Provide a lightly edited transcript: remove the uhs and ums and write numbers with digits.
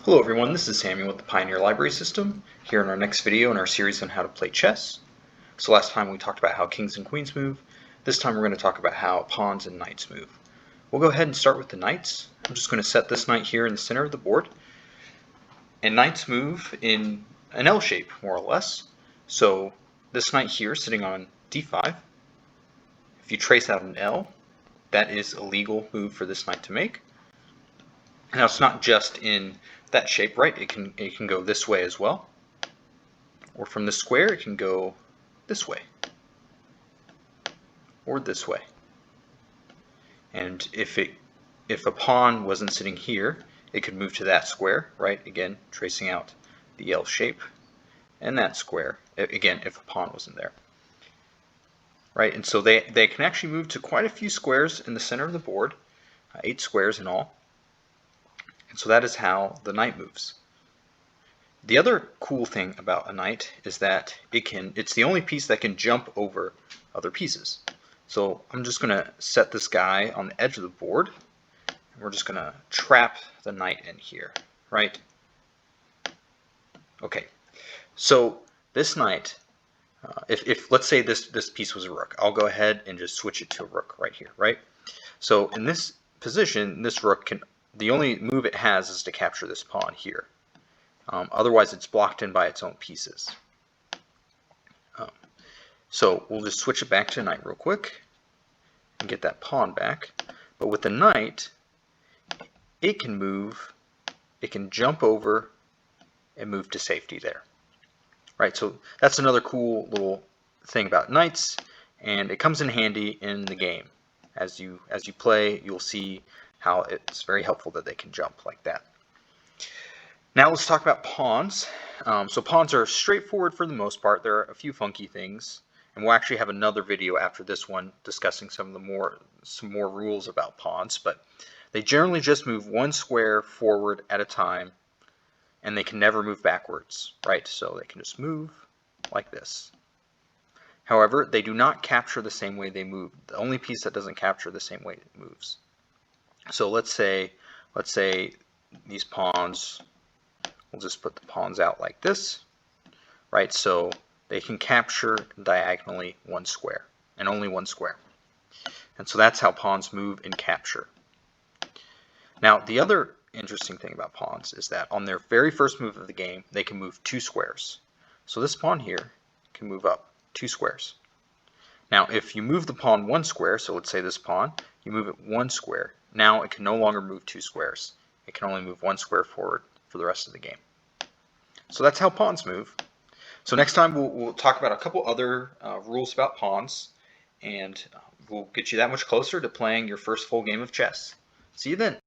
Hello everyone, this is Samuel with the Pioneer Library System, here in our next video in our series on how to play chess. So last time we talked about how kings and queens move. This time we're going to talk about how pawns and knights move. We'll go ahead and start with the knights. I'm just going to set this knight here in the center of the board. And knights move in an L shape, more or less. So this knight here sitting on d5, if you trace out an L, that is a legal move for this knight to make. Now it's not just in that shape, right? It can go this way as well. Or from the square it can go this way. Or this way. And if a pawn wasn't sitting here, it could move to that square, right? Again, tracing out the L shape. And that square, again, if a pawn wasn't there. Right? And so they can actually move to quite a few squares in the center of the board, 8 squares in all. And so that is how the knight moves. The other cool thing about a knight is that it's the only piece that can jump over other pieces. So I'm just going to set this guy on the edge of the board. And we're just going to trap the knight in here, right? Okay, so this knight, if let's say this piece was a rook, I'll go ahead and just switch it to a rook right here, right? So in this position, this rook the only move it has is to capture this pawn here. Otherwise, it's blocked in by its own pieces. So we'll just switch it back to knight real quick and get that pawn back. But with the knight, it can move, it can jump over and move to safety there. Right, so that's another cool little thing about knights, and it comes in handy in the game. As you play, you'll see how it's very helpful that they can jump like that. Now let's talk about pawns. So pawns are straightforward for the most part. There are a few funky things, and we'll actually have another video after this one discussing some more rules about pawns. But they generally just move one square forward at a time, and they can never move backwards, right? So they can just move like this. However, they do not capture the same way they move. The only piece that doesn't capture the same way it moves. So let's say these pawns, we'll just put the pawns out like this, right? So they can capture diagonally one square, and only one square. And so that's how pawns move and capture. Now, the other interesting thing about pawns is that on their very first move of the game, they can move 2 squares. So this pawn here can move up 2 squares. Now, if you move the pawn 1 square, so let's say this pawn, you move it 1 square, now it can no longer move 2 squares. It can only move 1 square forward for the rest of the game. So that's how pawns move. So next time we'll talk about a couple other rules about pawns, and we'll get you that much closer to playing your first full game of chess. See you then.